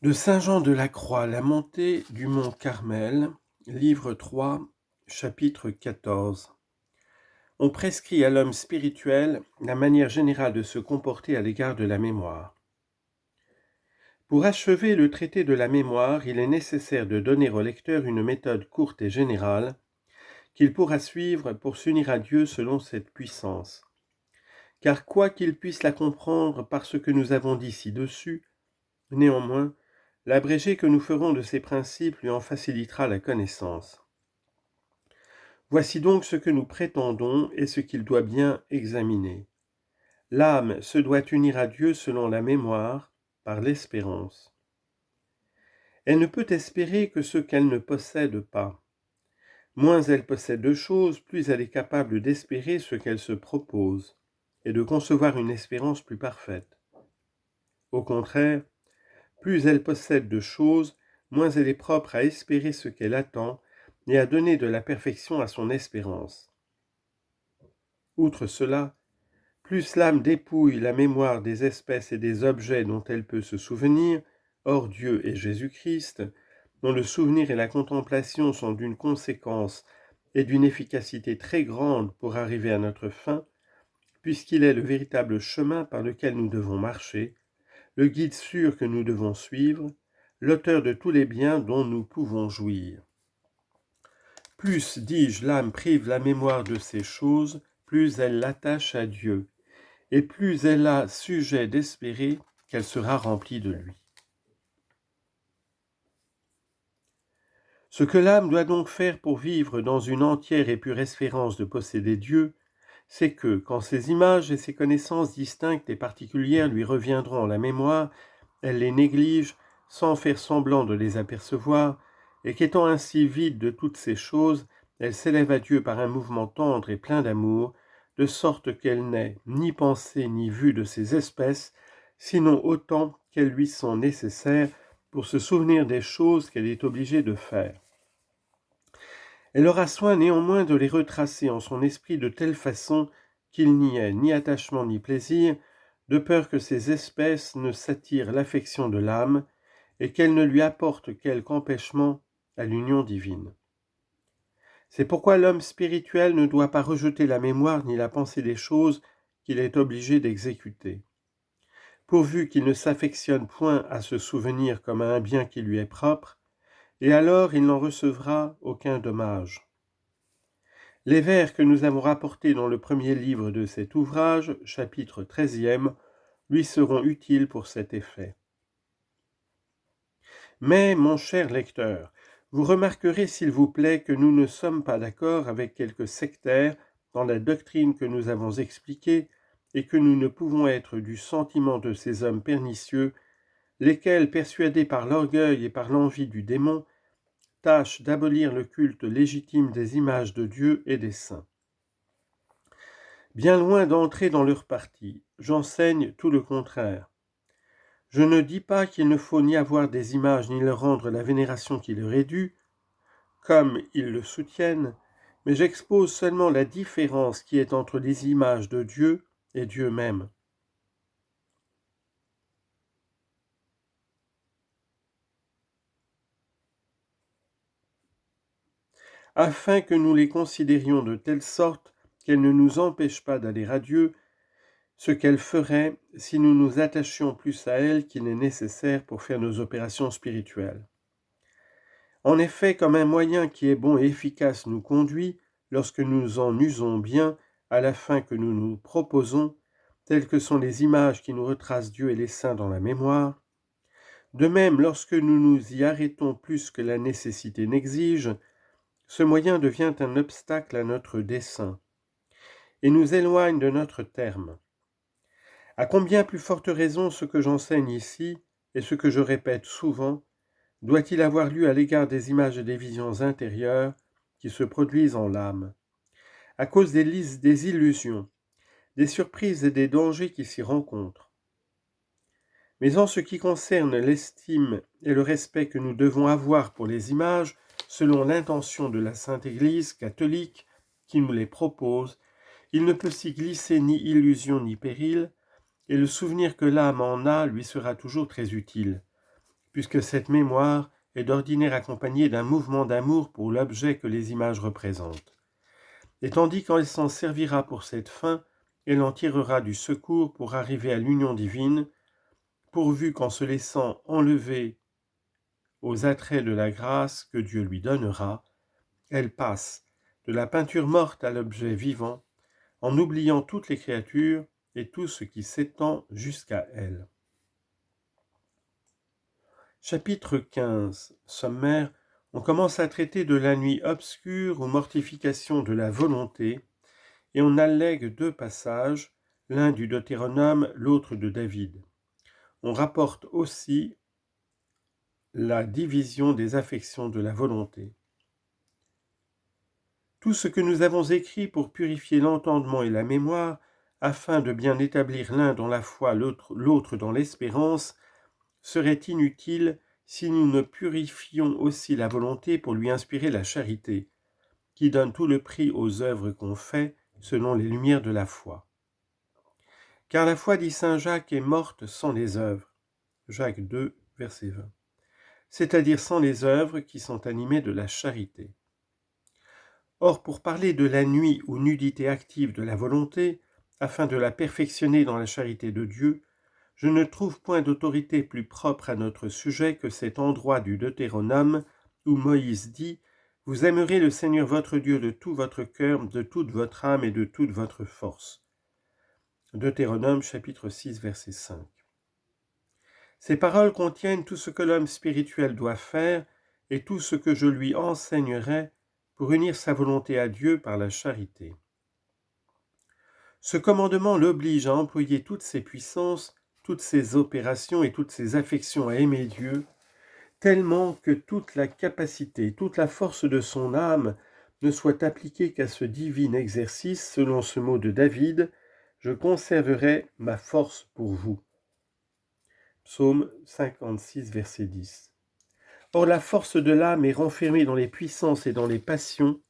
De Saint Jean de la Croix, la montée du mont Carmel, livre 3, chapitre 14. On prescrit à l'homme spirituel la manière générale de se comporter à l'égard de la mémoire. Pour achever le traité de la mémoire, il est nécessaire de donner au lecteur une méthode courte et générale qu'il pourra suivre pour s'unir à Dieu selon cette puissance. Car quoi qu'il puisse la comprendre par ce que nous avons dit ci-dessus, néanmoins, l'abrégé que nous ferons de ces principes lui en facilitera la connaissance. Voici donc ce que nous prétendons et ce qu'il doit bien examiner. L'âme se doit unir à Dieu selon la mémoire, par l'espérance. Elle ne peut espérer que ce qu'elle ne possède pas. Moins elle possède de choses, plus elle est capable d'espérer ce qu'elle se propose, et de concevoir une espérance plus parfaite. Au contraire, plus elle possède de choses, moins elle est propre à espérer ce qu'elle attend et à donner de la perfection à son espérance. Outre cela, plus l'âme dépouille la mémoire des espèces et des objets dont elle peut se souvenir, hors Dieu et Jésus-Christ, dont le souvenir et la contemplation sont d'une conséquence et d'une efficacité très grande pour arriver à notre fin, puisqu'il est le véritable chemin par lequel nous devons marcher, le guide sûr que nous devons suivre, l'auteur de tous les biens dont nous pouvons jouir. Plus, dis-je, l'âme prive la mémoire de ces choses, plus elle l'attache à Dieu, et plus elle a sujet d'espérer qu'elle sera remplie de lui. Ce que l'âme doit donc faire pour vivre dans une entière et pure espérance de posséder Dieu, c'est que, quand ses images et ses connaissances distinctes et particulières lui reviendront à la mémoire, elle les néglige sans faire semblant de les apercevoir, et qu'étant ainsi vide de toutes ces choses, elle s'élève à Dieu par un mouvement tendre et plein d'amour, de sorte qu'elle n'ait ni pensée ni vue de ces espèces, sinon autant qu'elles lui sont nécessaires pour se souvenir des choses qu'elle est obligée de faire. Elle aura soin néanmoins de les retracer en son esprit de telle façon qu'il n'y ait ni attachement ni plaisir, de peur que ces espèces ne s'attirent l'affection de l'âme et qu'elles ne lui apportent quelque empêchement à l'union divine. C'est pourquoi l'homme spirituel ne doit pas rejeter la mémoire ni la pensée des choses qu'il est obligé d'exécuter. Pourvu qu'il ne s'affectionne point à se souvenir comme à un bien qui lui est propre, et alors il n'en recevra aucun dommage. Les vers que nous avons rapportés dans le premier livre de cet ouvrage, chapitre 13e, lui seront utiles pour cet effet. Mais, mon cher lecteur, vous remarquerez s'il vous plaît que nous ne sommes pas d'accord avec quelques sectaires dans la doctrine que nous avons expliquée et que nous ne pouvons être du sentiment de ces hommes pernicieux, lesquels, persuadés par l'orgueil et par l'envie du démon, tâchent d'abolir le culte légitime des images de Dieu et des saints. Bien loin d'entrer dans leur parti, j'enseigne tout le contraire. Je ne dis pas qu'il ne faut ni avoir des images ni leur rendre la vénération qui leur est due, comme ils le soutiennent, mais j'expose seulement la différence qui est entre les images de Dieu et Dieu même. Afin que nous les considérions de telle sorte qu'elles ne nous empêchent pas d'aller à Dieu, ce qu'elles feraient si nous nous attachions plus à elles qu'il n'est nécessaire pour faire nos opérations spirituelles. En effet, comme un moyen qui est bon et efficace nous conduit, lorsque nous en usons bien, à la fin que nous nous proposons, telles que sont les images qui nous retracent Dieu et les saints dans la mémoire, de même, lorsque nous nous y arrêtons plus que la nécessité n'exige, ce moyen devient un obstacle à notre dessein et nous éloigne de notre terme. À combien plus forte raison ce que j'enseigne ici, et ce que je répète souvent, doit-il avoir lieu à l'égard des images et des visions intérieures qui se produisent en l'âme, à cause des illusions, des surprises et des dangers qui s'y rencontrent. Mais en ce qui concerne l'estime et le respect que nous devons avoir pour les images, selon l'intention de la Sainte Église catholique qui nous les propose, il ne peut s'y glisser ni illusion ni péril, et le souvenir que l'âme en a lui sera toujours très utile, puisque cette mémoire est d'ordinaire accompagnée d'un mouvement d'amour pour l'objet que les images représentent. Et tandis qu'elle s'en servira pour cette fin, elle en tirera du secours pour arriver à l'union divine, pourvu qu'en se laissant enlever aux attraits de la grâce que Dieu lui donnera, elle passe de la peinture morte à l'objet vivant, en oubliant toutes les créatures et tout ce qui s'étend jusqu'à elle. Chapitre 15. Sommaire. On commence à traiter de la nuit obscure ou mortification de la volonté, et on allègue 2 passages, l'un du Deutéronome, l'autre de David. On rapporte aussi la division des affections de la volonté. Tout ce que nous avons écrit pour purifier l'entendement et la mémoire, afin de bien établir l'un dans la foi, l'autre dans l'espérance, serait inutile si nous ne purifions aussi la volonté pour lui inspirer la charité, qui donne tout le prix aux œuvres qu'on fait selon les lumières de la foi. Car la foi, dit saint Jacques, est morte sans les œuvres. Jacques 2, verset 20. C'est-à-dire sans les œuvres qui sont animées de la charité. Or, pour parler de la nuit ou nudité active de la volonté, afin de la perfectionner dans la charité de Dieu, je ne trouve point d'autorité plus propre à notre sujet que cet endroit du Deutéronome où Moïse dit « Vous aimerez le Seigneur votre Dieu de tout votre cœur, de toute votre âme et de toute votre force. » Deutéronome chapitre 6 verset 5. Ces paroles contiennent tout ce que l'homme spirituel doit faire et tout ce que je lui enseignerai pour unir sa volonté à Dieu par la charité. Ce commandement l'oblige à employer toutes ses puissances, toutes ses opérations et toutes ses affections à aimer Dieu, tellement que toute la capacité, toute la force de son âme ne soit appliquée qu'à ce divin exercice, selon ce mot de David, « Je conserverai ma force pour vous ». Psaume 56, verset 10. Or la force de l'âme est renfermée dans les puissances et dans les passions,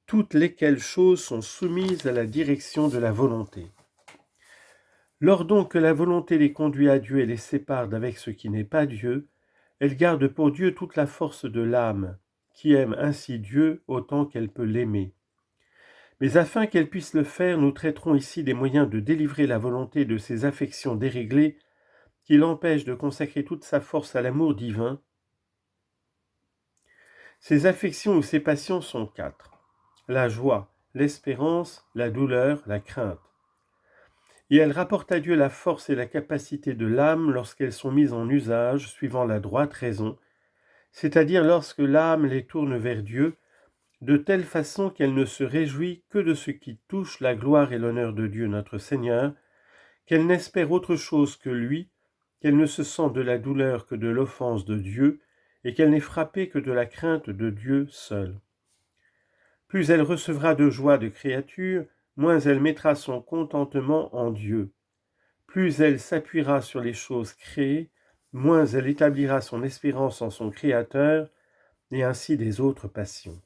toutes lesquelles choses sont soumises à la direction de la volonté. Lors donc que la volonté les conduit à Dieu et les sépare d'avec ce qui n'est pas Dieu, elle garde pour Dieu toute la force de l'âme, qui aime ainsi Dieu autant qu'elle peut l'aimer. Mais afin qu'elle puisse le faire, nous traiterons ici des moyens de délivrer la volonté de ses affections déréglées qui l'empêchent de consacrer toute sa force à l'amour divin. Ces affections ou ces passions sont 4. La joie, l'espérance, la douleur, la crainte. Et elles rapportent à Dieu la force et la capacité de l'âme lorsqu'elles sont mises en usage suivant la droite raison, c'est-à-dire lorsque l'âme les tourne vers Dieu, de telle façon qu'elle ne se réjouit que de ce qui touche la gloire et l'honneur de Dieu notre Seigneur, qu'elle n'espère autre chose que lui, qu'elle ne se sent de la douleur que de l'offense de Dieu, et qu'elle n'est frappée que de la crainte de Dieu seul. Plus elle recevra de joie de créature, moins elle mettra son contentement en Dieu. Plus elle s'appuiera sur les choses créées, moins elle établira son espérance en son Créateur, et ainsi des autres passions.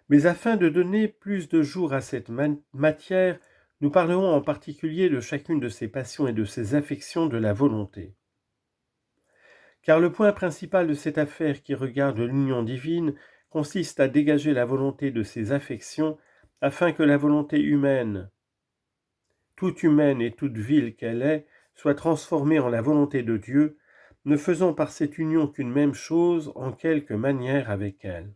Mais afin de donner plus de jour à cette matière, nous parlerons en particulier de chacune de ces passions et de ces affections de la volonté. Car le point principal de cette affaire qui regarde l'union divine consiste à dégager la volonté de ses affections afin que la volonté humaine, toute humaine et toute vile qu'elle est, soit transformée en la volonté de Dieu, ne faisant par cette union qu'une même chose en quelque manière avec elle.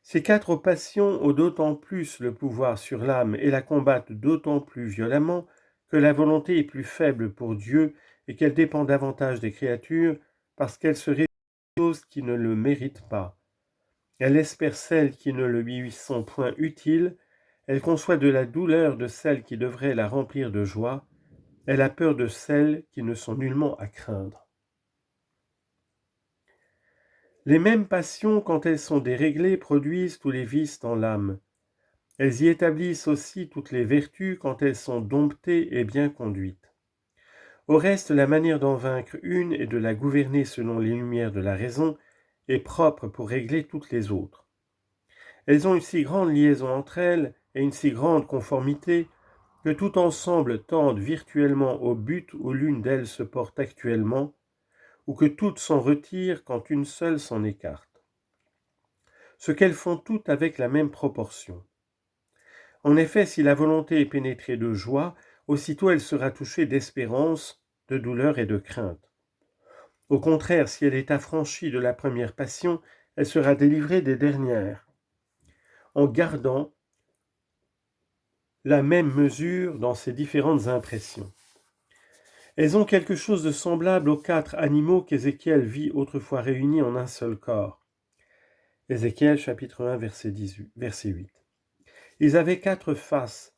Ces 4 passions ont d'autant plus le pouvoir sur l'âme et la combattent d'autant plus violemment que la volonté est plus faible pour Dieu et qu'elle dépend davantage des créatures parce qu'elle se réjouit des choses qui ne le méritent pas. Elle espère celles qui ne lui sont point utiles, elle conçoit de la douleur de celles qui devraient la remplir de joie, elle a peur de celles qui ne sont nullement à craindre. Les mêmes passions, quand elles sont déréglées, produisent tous les vices dans l'âme. Elles y établissent aussi toutes les vertus quand elles sont domptées et bien conduites. Au reste, la manière d'en vaincre une et de la gouverner selon les lumières de la raison est propre pour régler toutes les autres. Elles ont une si grande liaison entre elles et une si grande conformité que tout ensemble tende virtuellement au but où l'une d'elles se porte actuellement, ou que toutes s'en retirent quand une seule s'en écarte. Ce qu'elles font toutes avec la même proportion. En effet, si la volonté est pénétrée de joie, aussitôt elle sera touchée d'espérance, de douleur et de crainte. Au contraire, si elle est affranchie de la première passion, elle sera délivrée des dernières, en gardant la même mesure dans ses différentes impressions. Elles ont quelque chose de semblable aux 4 animaux qu'Ézéchiel vit autrefois réunis en un seul corps. Ézéchiel chapitre 1 verset 8. Ils avaient 4 faces.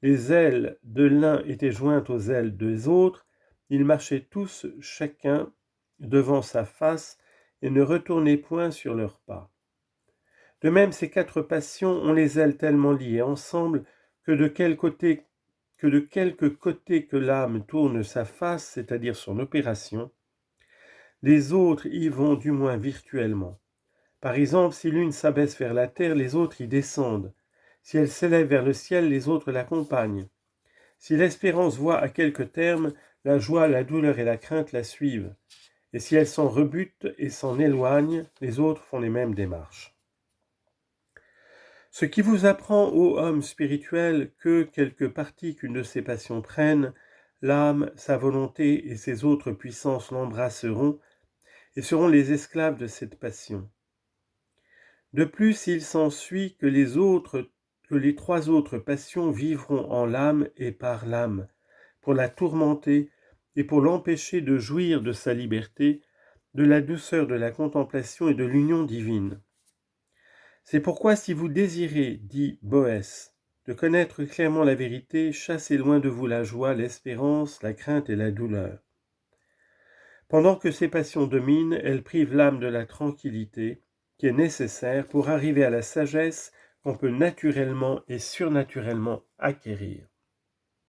Les ailes de l'un étaient jointes aux ailes des autres. Ils marchaient tous chacun devant sa face et ne retournaient point sur leurs pas. De même, ces 4 passions ont les ailes tellement liées ensemble que de quelque côté que l'âme tourne sa face, c'est-à-dire son opération, les autres y vont du moins virtuellement. Par exemple, si l'une s'abaisse vers la terre, les autres y descendent. Si elle s'élève vers le ciel, les autres l'accompagnent. Si l'espérance voit à quelque terme, la joie, la douleur et la crainte la suivent. Et si elle s'en rebute et s'en éloigne, les autres font les mêmes démarches. Ce qui vous apprend, ô homme spirituel, que quelque partie qu'une de ces passions prenne, l'âme, sa volonté et ses autres puissances l'embrasseront et seront les esclaves de cette passion. De plus, il s'ensuit que les 3 autres passions vivront en l'âme et par l'âme, pour la tourmenter et pour l'empêcher de jouir de sa liberté, de la douceur de la contemplation et de l'union divine. C'est pourquoi si vous désirez, dit Boès, de connaître clairement la vérité, chassez loin de vous la joie, l'espérance, la crainte et la douleur. Pendant que ces passions dominent, elles privent l'âme de la tranquillité qui est nécessaire pour arriver à la sagesse qu'on peut naturellement et surnaturellement acquérir.